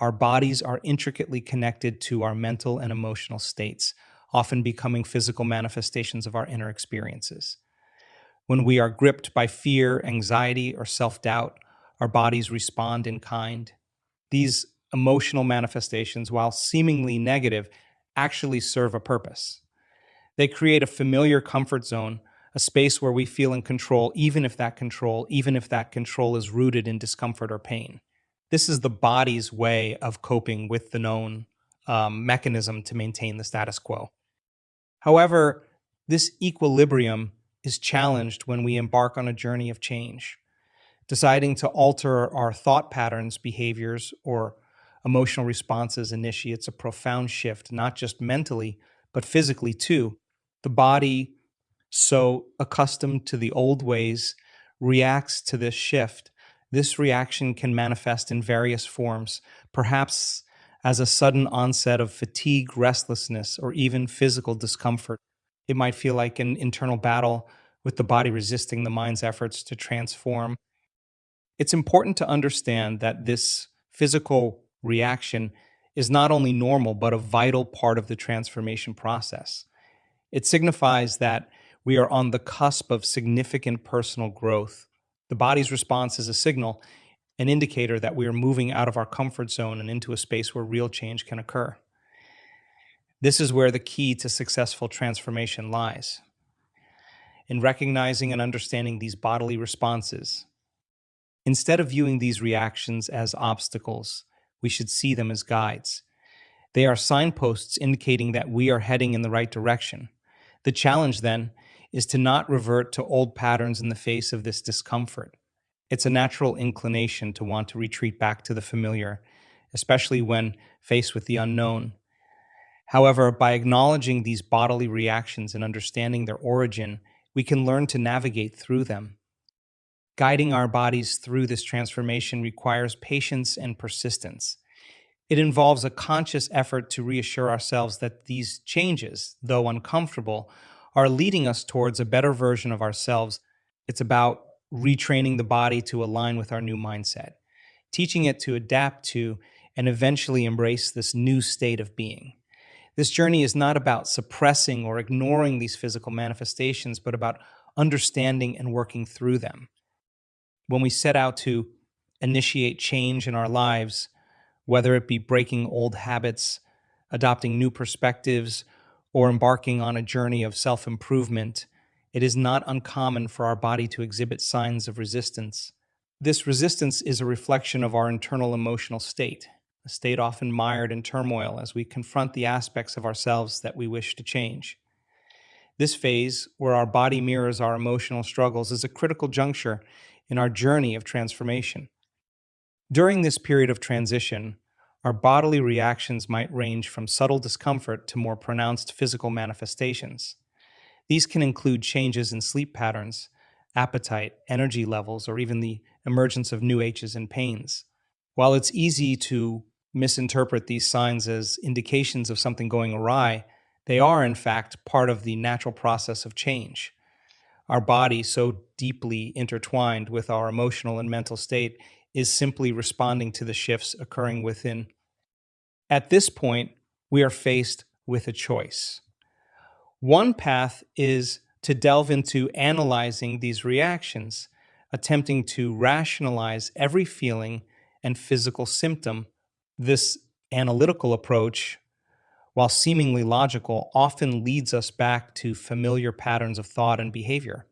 our bodies are intricately connected to our mental and emotional states, often becoming physical manifestations of our inner experiences. When we are gripped by fear, anxiety, or self doubt, our bodies respond in kind. These emotional manifestations, while seemingly negative, actually serve a purpose. They create a familiar comfort zone, a space where we feel in control, even if that control is rooted in discomfort or pain. This is the body's way of coping with the known mechanism to maintain the status quo. However, this equilibrium is challenged when we embark on a journey of change. Deciding to alter our thought patterns, behaviors, or emotional responses initiates a profound shift, not just mentally, but physically too. The body, so accustomed to the old ways, reacts to this shift. This reaction can manifest in various forms, perhaps as a sudden onset of fatigue, restlessness, or even physical discomfort. It might feel like an internal battle with the body resisting the mind's efforts to transform. It's important to understand that this physical reaction is not only normal, but a vital part of the transformation process. It signifies that we are on the cusp of significant personal growth. The body's response is a signal, an indicator that we are moving out of our comfort zone and into a space where real change can occur. This is where the key to successful transformation lies, in recognizing and understanding these bodily responses. Instead of viewing these reactions as obstacles, we should see them as guides. They are signposts indicating that we are heading in the right direction. The challenge, then, is to not revert to old patterns in the face of this discomfort. It's a natural inclination to want to retreat back to the familiar, especially when faced with the unknown. However, by acknowledging these bodily reactions and understanding their origin, we can learn to navigate through them. Guiding our bodies through this transformation requires patience and persistence. It involves a conscious effort to reassure ourselves that these changes, though uncomfortable, are leading us towards a better version of ourselves. It's about retraining the body to align with our new mindset, teaching it to adapt to and eventually embrace this new state of being. This journey is not about suppressing or ignoring these physical manifestations, but about understanding and working through them. When we set out to initiate change in our lives, whether it be breaking old habits, adopting new perspectives, or embarking on a journey of self improvement, it is not uncommon for our body to exhibit signs of resistance. This resistance is a reflection of our internal emotional state, a state often mired in turmoil as we confront the aspects of ourselves that we wish to change. This phase, where our body mirrors our emotional struggles, is a critical juncture in our journey of transformation. During this period of transition, our bodily reactions might range from subtle discomfort to more pronounced physical manifestations. These can include changes in sleep patterns, appetite, energy levels, or even the emergence of new aches and pains. While it's easy to misinterpret these signs as indications of something going awry, they are, in fact, part of the natural process of change. Our body, so deeply intertwined with our emotional and mental state, is simply responding to the shifts occurring within. At this point, we are faced with a choice. One path is to delve into analyzing these reactions, attempting to rationalize every feeling and physical symptom. This analytical approach, while seemingly logical, often leads us back to familiar patterns of thought and behavior,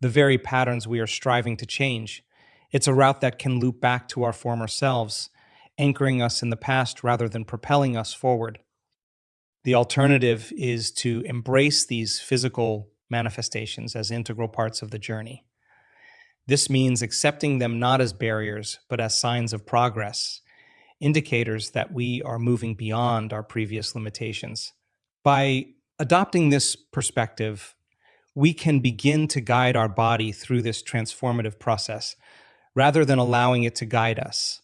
the very patterns we are striving to change. It's a route that can loop back to our former selves, anchoring us in the past rather than propelling us forward. The alternative is to embrace these physical manifestations as integral parts of the journey. This means accepting them not as barriers, but as signs of progress, indicators that we are moving beyond our previous limitations. By adopting this perspective, we can begin to guide our body through this transformative process rather than allowing it to guide us.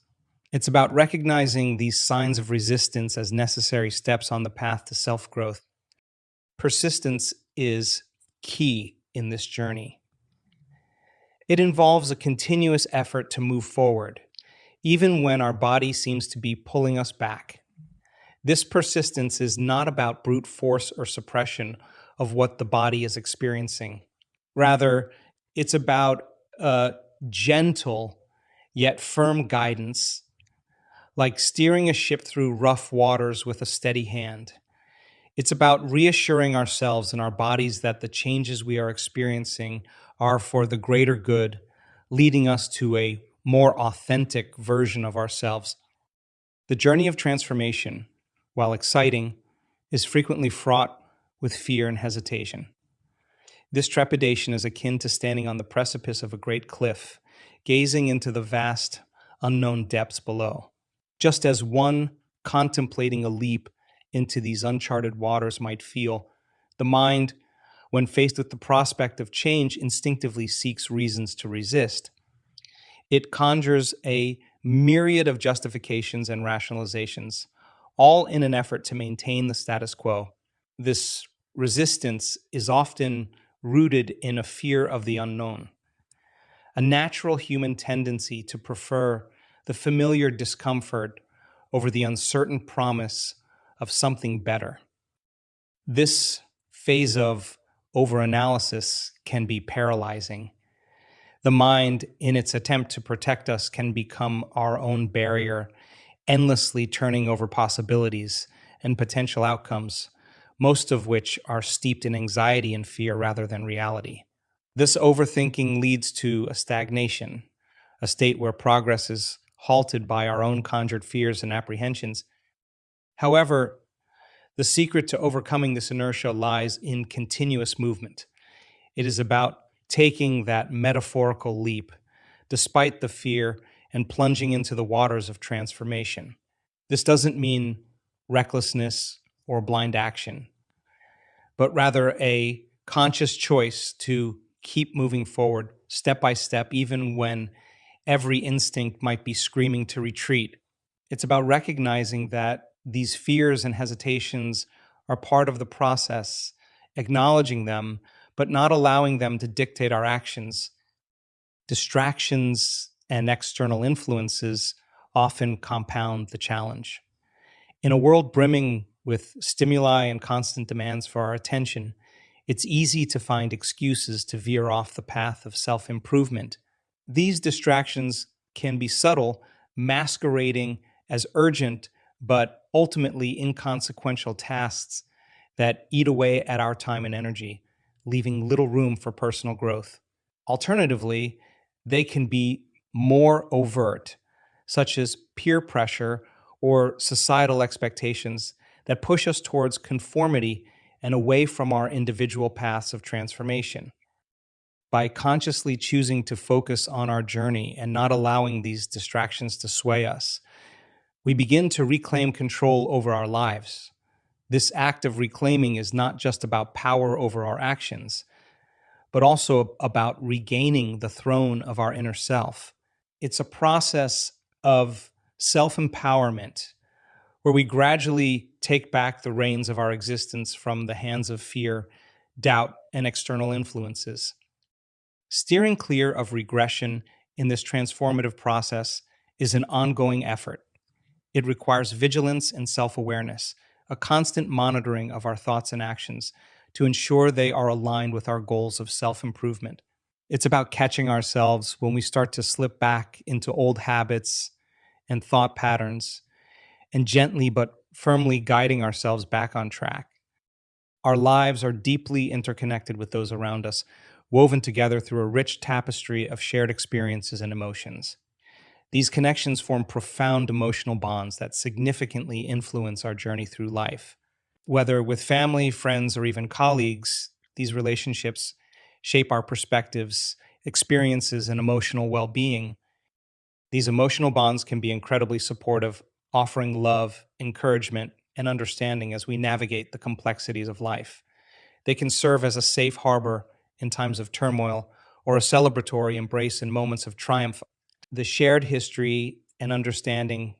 It's about recognizing these signs of resistance as necessary steps on the path to self growth. Persistence is key in this journey. It involves a continuous effort to move forward, even when our body seems to be pulling us back. This persistence is not about brute force or suppression of what the body is experiencing. Rather, it's about gentle yet firm guidance, like steering a ship through rough waters with a steady hand. It's about reassuring ourselves and our bodies that the changes we are experiencing are for the greater good, leading us to a more authentic version of ourselves. The journey of transformation, while exciting, is frequently fraught with fear and hesitation. This trepidation is akin to standing on the precipice of a great cliff, gazing into the vast, unknown depths below. Just as one contemplating a leap into these uncharted waters might feel, the mind, when faced with the prospect of change, instinctively seeks reasons to resist. It conjures a myriad of justifications and rationalizations, all in an effort to maintain the status quo. This resistance is often rooted in a fear of the unknown, a natural human tendency to prefer the familiar discomfort over the uncertain promise of something better. This phase of overanalysis can be paralyzing. The mind, in its attempt to protect us, can become our own barrier, endlessly turning over possibilities and potential outcomes, most of which are steeped in anxiety and fear rather than reality. This overthinking leads to a stagnation, a state where progress is halted by our own conjured fears and apprehensions. However, the secret to overcoming this inertia lies in continuous movement. It is about taking that metaphorical leap, despite the fear, and plunging into the waters of transformation. This doesn't mean recklessness or blind action, but rather a conscious choice to keep moving forward step by step, even when every instinct might be screaming to retreat. It's about recognizing that these fears and hesitations are part of the process, acknowledging them, but not allowing them to dictate our actions. Distractions and external influences often compound the challenge. In a world brimming with stimuli and constant demands for our attention, it's easy to find excuses to veer off the path of self improvement. These distractions can be subtle, masquerading as urgent but ultimately inconsequential tasks that eat away at our time and energy, leaving little room for personal growth. Alternatively, they can be more overt, such as peer pressure or societal expectations that push us towards conformity and away from our individual paths of transformation. By consciously choosing to focus on our journey and not allowing these distractions to sway us, we begin to reclaim control over our lives. This act of reclaiming is not just about power over our actions, but also about regaining the throne of our inner self. It's a process of self empowerment where we gradually take back the reins of our existence from the hands of fear, doubt, and external influences. Steering clear of regression in this transformative process is an ongoing effort. It requires vigilance and self awareness, a constant monitoring of our thoughts and actions to ensure they are aligned with our goals of self improvement. It's about catching ourselves when we start to slip back into old habits and thought patterns and gently but firmly guiding ourselves back on track. Our lives are deeply interconnected with those around us, woven together through a rich tapestry of shared experiences and emotions. These connections form profound emotional bonds that significantly influence our journey through life. Whether with family, friends, or even colleagues, these relationships shape our perspectives, experiences, and emotional well being. These emotional bonds can be incredibly supportive, offering love, encouragement, and understanding as we navigate the complexities of life. They can serve as a safe harbor in times of turmoil or a celebratory embrace in moments of triumph. The shared history and understanding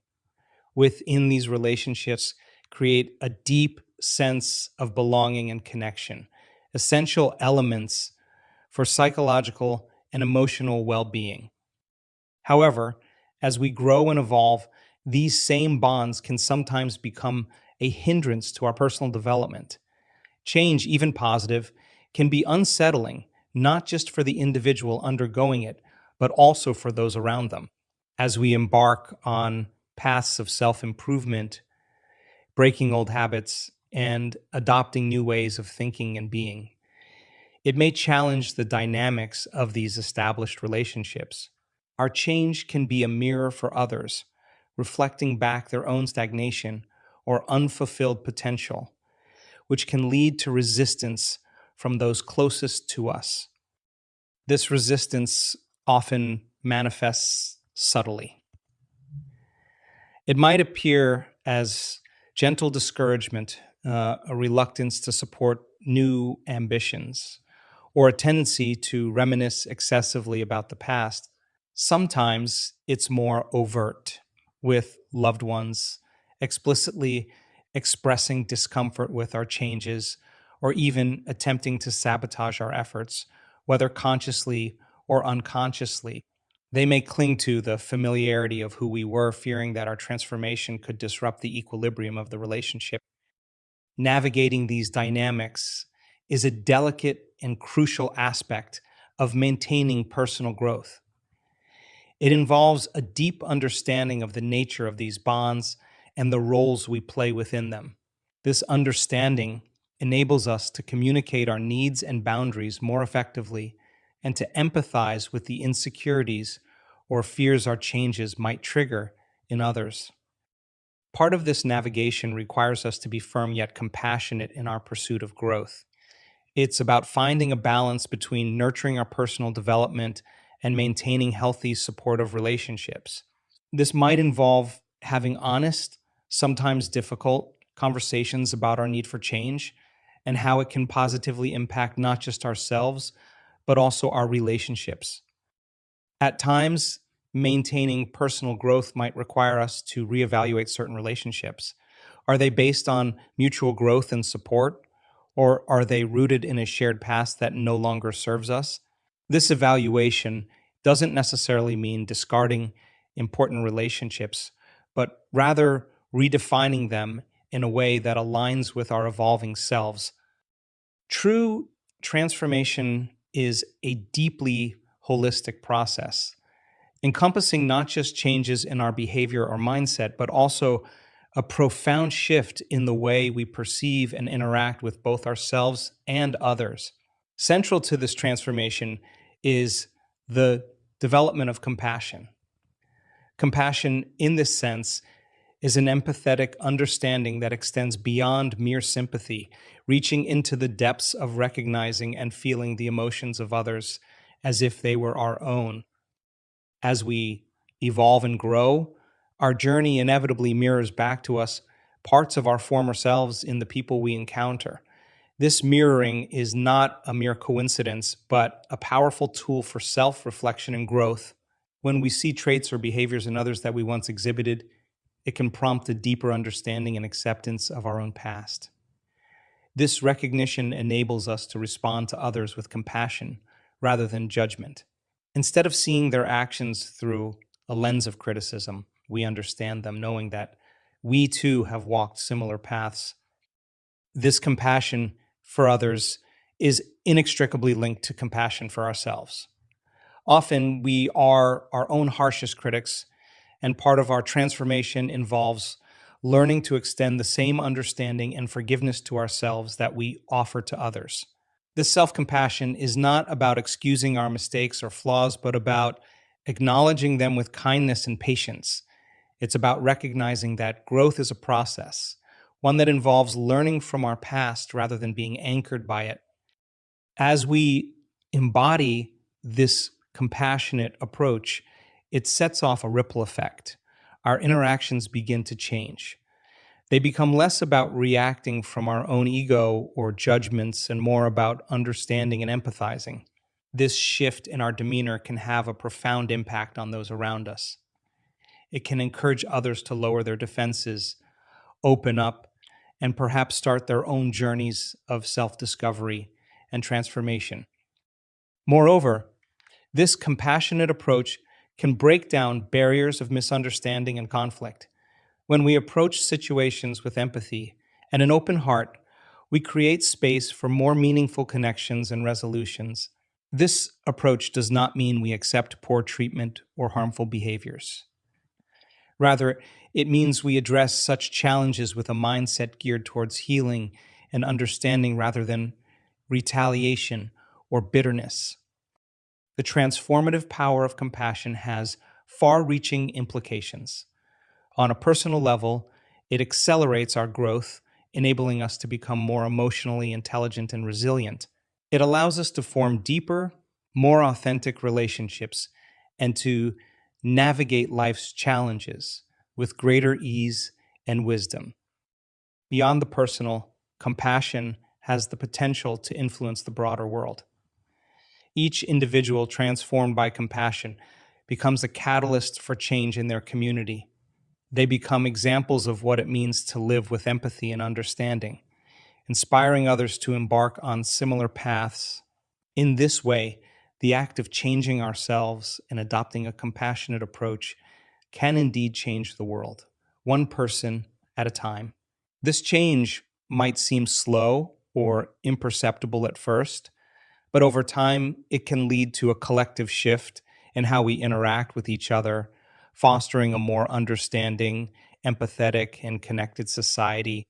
within these relationships create a deep sense of belonging and connection, essential elements for psychological and emotional well being. However, As we grow and evolve, these same bonds can sometimes become a hindrance to our personal development. Change, even positive, can be unsettling, not just for the individual undergoing it, but also for those around them. As we embark on paths of self improvement, breaking old habits, and adopting new ways of thinking and being, it may challenge the dynamics of these established relationships. Our change can be a mirror for others, reflecting back their own stagnation or unfulfilled potential, which can lead to resistance from those closest to us. This resistance often manifests subtly. It might appear as gentle discouragement, a reluctance to support new ambitions, or a tendency to reminisce excessively about the past. Sometimes it's more overt, with loved ones explicitly expressing discomfort with our changes or even attempting to sabotage our efforts, whether consciously or unconsciously. They may cling to the familiarity of who we were, fearing that our transformation could disrupt the equilibrium of the relationship. Navigating these dynamics is a delicate and crucial aspect of maintaining personal growth. It involves a deep understanding of the nature of these bonds and the roles we play within them. This understanding enables us to communicate our needs and boundaries more effectively and to empathize with the insecurities or fears our changes might trigger in others. Part of this navigation requires us to be firm yet compassionate in our pursuit of growth. It's about finding a balance between nurturing our personal development and maintaining healthy, supportive relationships. This might involve having honest, sometimes difficult conversations about our need for change and how it can positively impact not just ourselves, but also our relationships. At times, maintaining personal growth might require us to reevaluate certain relationships. Are they based on mutual growth and support, or are they rooted in a shared past that no longer serves us? This evaluation doesn't necessarily mean discarding important relationships, but rather redefining them in a way that aligns with our evolving selves. True transformation is a deeply holistic process, encompassing not just changes in our behavior or mindset, but also a profound shift in the way we perceive and interact with both ourselves and others. Central to this transformation is the development of compassion. Compassion, in this sense, is an empathetic understanding that extends beyond mere sympathy, reaching into the depths of recognizing and feeling the emotions of others as if they were our own. As we evolve and grow, our journey inevitably mirrors back to us parts of our former selves in the people we encounter. This mirroring is not a mere coincidence, but a powerful tool for self reflection and growth. When we see traits or behaviors in others that we once exhibited, it can prompt a deeper understanding and acceptance of our own past. This recognition enables us to respond to others with compassion rather than judgment. Instead of seeing their actions through a lens of criticism, we understand them, knowing that we too have walked similar paths. This compassion for others is inextricably linked to compassion for ourselves. Often we are our own harshest critics, and part of our transformation involves learning to extend the same understanding and forgiveness to ourselves that we offer to others. This self compassion is not about excusing our mistakes or flaws, but about acknowledging them with kindness and patience. It's about recognizing that growth is a process, one that involves learning from our past rather than being anchored by it. As we embody this compassionate approach, it sets off a ripple effect. Our interactions begin to change. They become less about reacting from our own ego or judgments and more about understanding and empathizing. This shift in our demeanor can have a profound impact on those around us. It can encourage others to lower their defenses, open up, and perhaps start their own journeys of self discovery and transformation. Moreover, this compassionate approach can break down barriers of misunderstanding and conflict. When we approach situations with empathy and an open heart, we create space for more meaningful connections and resolutions. This approach does not mean we accept poor treatment or harmful behaviors. Rather, it means we address such challenges with a mindset geared towards healing and understanding rather than retaliation or bitterness. The transformative power of compassion has far reaching implications. On a personal level, it accelerates our growth, enabling us to become more emotionally intelligent and resilient. It allows us to form deeper, more authentic relationships and to navigate life's challenges with greater ease and wisdom. Beyond the personal, compassion has the potential to influence the broader world. Each individual transformed by compassion becomes a catalyst for change in their community. They become examples of what it means to live with empathy and understanding, inspiring others to embark on similar paths. In this way, the act of changing ourselves and adopting a compassionate approach can indeed change the world, one person at a time. This change might seem slow or imperceptible at first, but over time, it can lead to a collective shift in how we interact with each other, fostering a more understanding, empathetic, and connected society